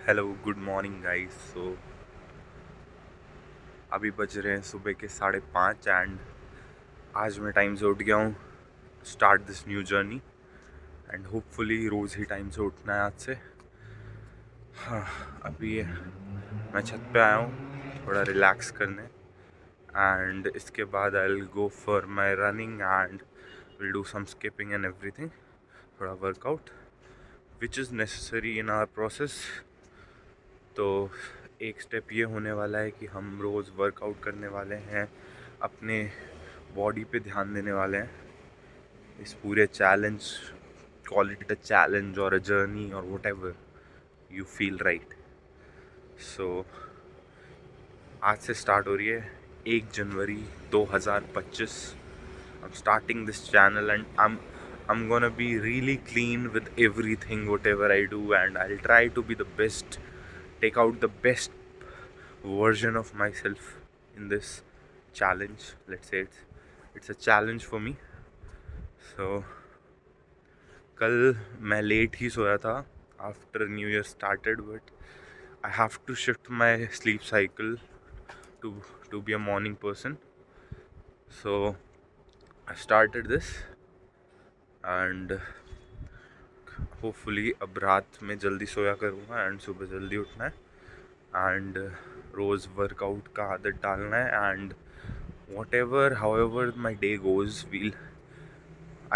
Hello good morning guys. अभी बज रहे हैं सुबह के 5:30 एंड आज मैं टाइम से उठ गया हूँ start this new journey and hopefully रोज़ ही टाइम से उठना है आज से। हाँ, अभी मैं छत पे आया हूँ थोड़ा रिलैक्स करने एंड इसके बाद I will go for my running and will do some skipping and everything, थोड़ा workout which is necessary in our process. तो एक स्टेप ये होने वाला है कि हम रोज़ वर्कआउट करने वाले हैं, अपने बॉडी पे ध्यान देने वाले हैं। इस पूरे challenge, call it a challenge और अ जर्नी और whatever you feel right. So आज से स्टार्ट हो रही है 1 जनवरी 2025। I'm starting this channel and I'm gonna be really clean with everything whatever I do, and I'll try to be the best, take out the best version of myself in this challenge. Let's say it's a challenge for me. So कल मैं late ही सोया था after new year started, but I have to shift my sleep cycle to be a morning person. So I started this and hopefully अब रात में जल्दी सोया करूँगा एंड सुबह जल्दी उठना है एंड रोज़ वर्कआउट का आदत डालना है and what ever how ever my day goes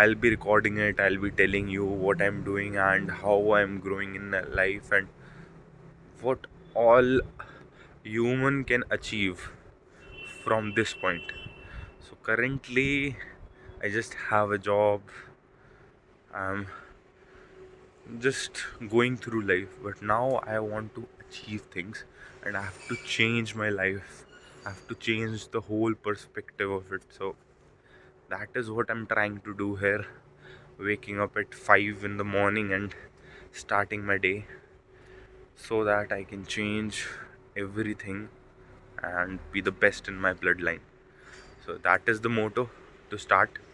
I'll be recording it, I'll be telling you what I'm doing and how I'm growing in life and what all human can achieve from this point. So currently I just have a job. I'm just going through life, but now I want to achieve things and I have to change my life. I have to change the whole perspective of it. So that is what I'm trying to do here, waking up at 5 in the morning and starting my day so that I can change everything and be the best in my bloodline. So that is the motto to start,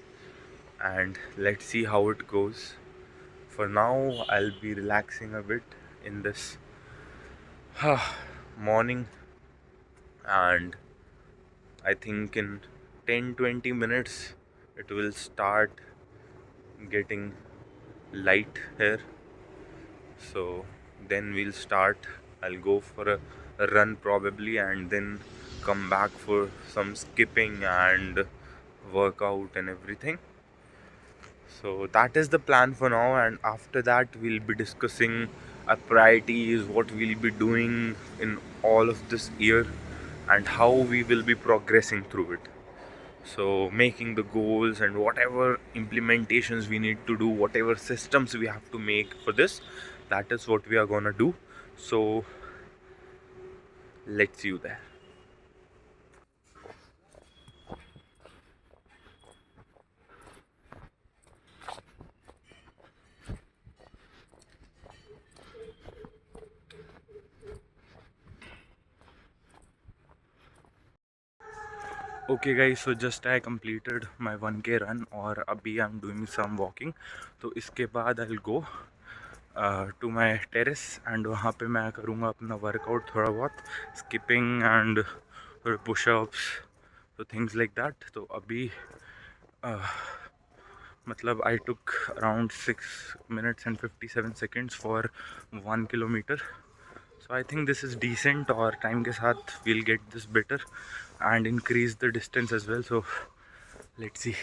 and let's see how it goes. For now, I'll be relaxing a bit in this morning, and I think in 10-20 minutes it will start getting light here. So then we'll start. I'll go for a run probably and then come back for some skipping and workout and everything. So that is the plan for now, and after that we'll be discussing our priorities, what we'll be doing in all of this year and how we will be progressing through it. So making the goals and whatever implementations we need to do, whatever systems we have to make for this, that is what we are gonna do. So let's see you there. Okay guys, so just I completed my 1K run और अभी I am doing some walking. तो इसके बाद I will go to my terrace and वहाँ पे मैं करूँगा अपना वर्कआउट, थोड़ा बहुत स्किपिंग एंड थोड़े पुशअप्स, तो थिंग्स लाइक दैट। तो अभी मतलब I took around 6 minutes and 57 seconds for 1 kilometer. So I think this is decent, और टाइम के साथ we'll get this better and increase the distance as well. So let's see.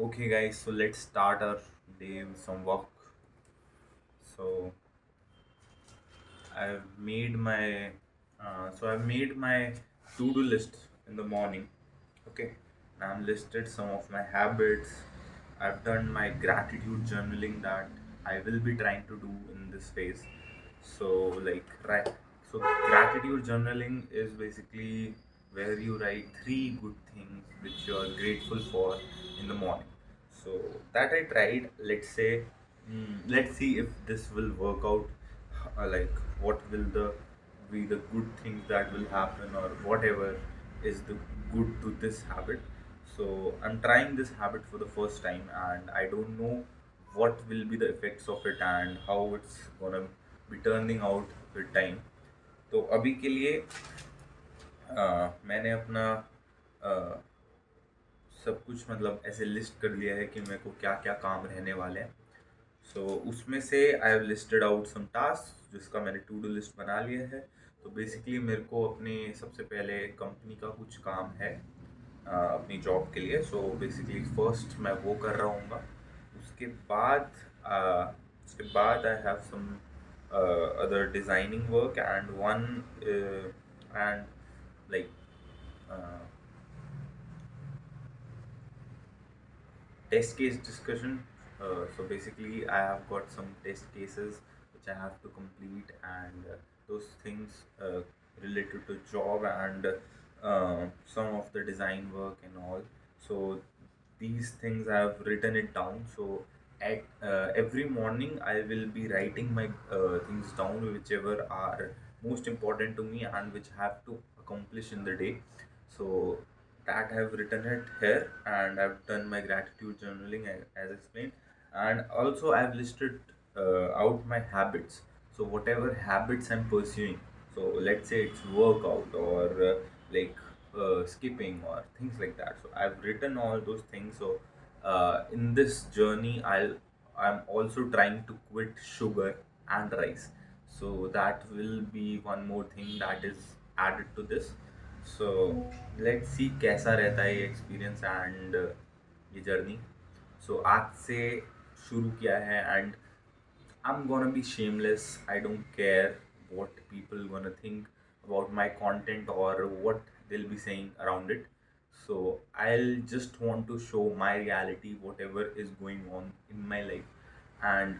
Okay guys, so let's start our day with some walk. So I've made my to-do list in the morning. Okay, and I've listed some of my habits. I've done my gratitude journaling that I will be trying to do in this phase. So like right, so gratitude journaling is basically where you write 3 good things which you are grateful for in the morning. So that I tried. Let's say, let's see if this will work out. Like, what will the be the good things that will happen, or whatever is the good to this habit. So I'm trying this habit for the first time, and I don't know what will be the effects of it and how it's gonna be turning out with time. तो अभी के लिए मैंने अपना सब कुछ मतलब ऐसे लिस्ट कर लिया है कि मेरे को क्या क्या काम रहने वाले हैं. सो उसमें से I have listed out some task जिसका मैंने टू डू लिस्ट बना लिया है. तो बेसिकली मेरे को अपने सबसे पहले कंपनी का कुछ काम है अपनी जॉब के लिए. सो बेसिकली फर्स्ट मैं वो कर रहा हूँगा. उसके बाद I have some other designing work and one and like test case discussion. So basically, I have got some test cases which I have to complete, and those things related to job and some of the design work and all. So these things I have written it down. So at every morning, I will be writing my things down, whichever are most important to me and which I have to accomplish in the day. So that I have written it here, and I've done my gratitude journaling as explained, and also I've listed out my habits. So whatever habits I'm pursuing, so let's say it's workout or like skipping or things like that. So I've written all those things. So in this journey, I'm also trying to quit sugar and rice. So that will be one more thing that is added to this. So let's see कैसा रहता है ये experience and ये journey. सो आज से शुरू किया है and I am gonna be shameless. I don't care what people gonna think about my content or what they'll be saying around it. So I'll just want to show my reality, whatever is going on in my life, and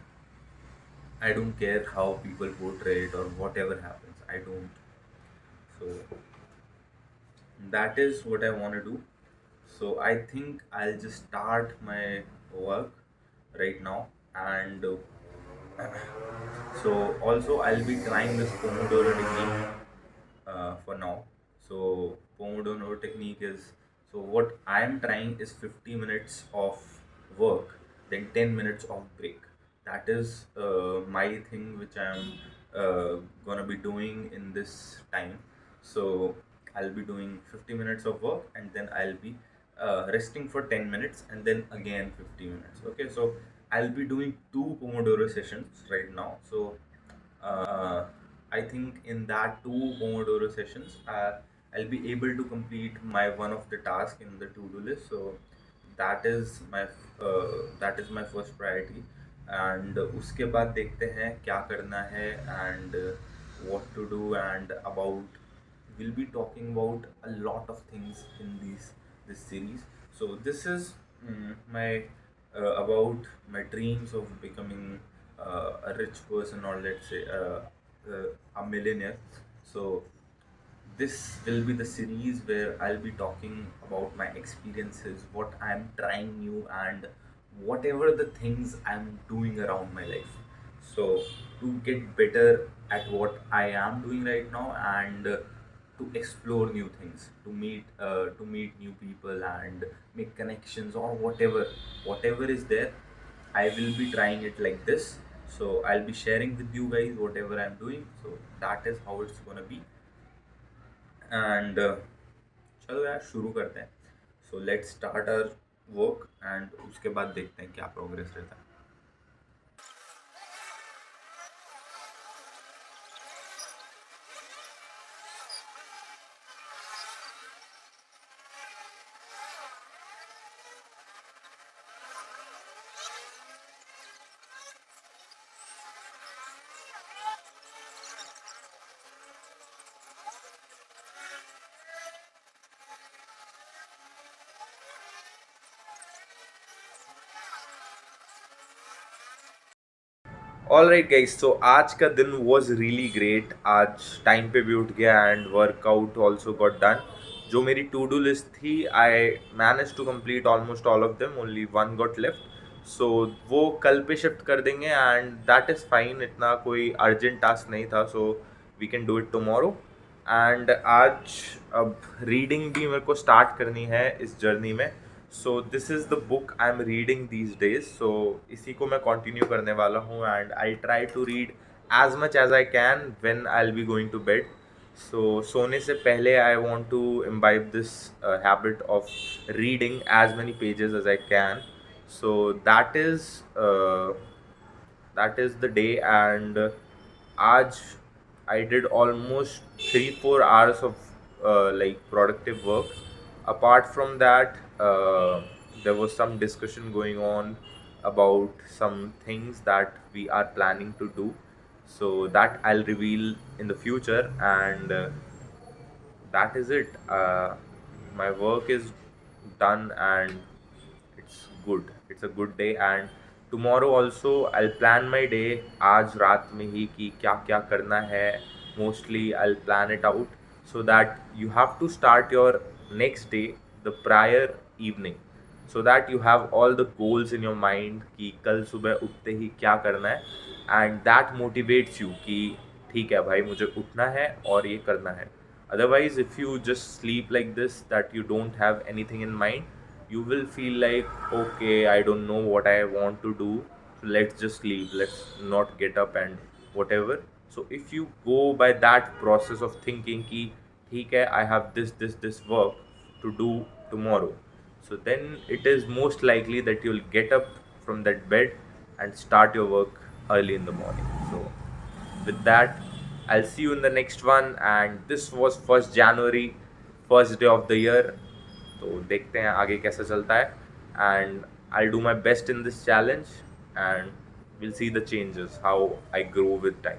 I don't care how people portray it or whatever happens. I don't. So that is what I want to do. So I think I'll just start my work right now, and so also I'll be trying this Pomodoro technique for now. So Pomodoro technique is, so what I'm trying is 50 minutes of work, then 10 minutes of break. That is my thing which I'm gonna be doing in this time. So I'll be doing 50 minutes of work, and then I'll be resting for 10 minutes, and then again 50 minutes. Okay, so I'll be doing two Pomodoro sessions right now. So I think in that two Pomodoro sessions, I'll be able to complete my one of the task in the to-do list. So that is my first priority. And उसके बाद देखते हैं क्या करना है and what to do, and about we'll be talking about a lot of things in this series. So this is my about my dreams of becoming a rich person, or let's say a millionaire. So this will be the series where I'll be talking about my experiences, what I'm trying new, and whatever the things I'm doing around my life. So to get better at what I am doing right now, and to explore new things, to meet new people and make connections, or whatever is there, I will be trying it like this. So I'll be sharing with you guys whatever I'm doing. So that is how it's gonna be. And चलो यार शुरू करते हैं. So let's start our work, and उसके बाद देखते हैं क्या प्रोग्रेस रहता है. ऑल राइट गाइस, तो आज का दिन वॉज रियली ग्रेट. आज टाइम पे भी उठ गया and workout also got done. जो मेरी टू डू लिस्ट थी, I manage to complete almost all of them, only one got left. So वो कल पे शिफ्ट कर देंगे एंड दैट इज़ फाइन, इतना कोई अर्जेंट टास्क नहीं था, so we can do it tomorrow. And आज अब रीडिंग भी मेरे को स्टार्ट करनी है इस जर्नी में। So this is the book I am reading these days, so इसी को मैं कंटिन्यू करने वाला हूँ and I try to read as much as I can when I will be going to bed. So सोने से पहले I want to imbibe this habit of reading as many pages as I can. So that is the day, and आज I did almost 3-4 hours of like productive work. Apart from that, there was some discussion going on about some things that we are planning to do, so that I'll reveal in the future. And that is it. My work is done and it's a good day, and tomorrow also I'll plan my day आज रात में ही कि क्या क्या करना है। Mostly I'll plan it out so that you have to start your next day the prior evening, so that you have all the goals in your mind कि कल सुबह उठते ही क्या करना है, and that motivates you कि ठीक है भाई मुझे उठना है और ये करना है। Otherwise, if you just sleep like this, that you don't have anything in mind, you will feel like, okay, I don't know what I want to do, so let's just sleep, let's not get up and whatever. So if you go by that process of thinking ki theek hai, I have this work to do tomorrow, so then it is most likely that you'll get up from that bed and start your work early in the morning. So with that, I'll see you in the next one, and this was 1st January, first day of the year. तो देखते हैं आगे कैसा चलता है, and I do my best in this challenge, and will see the changes how I grow with time.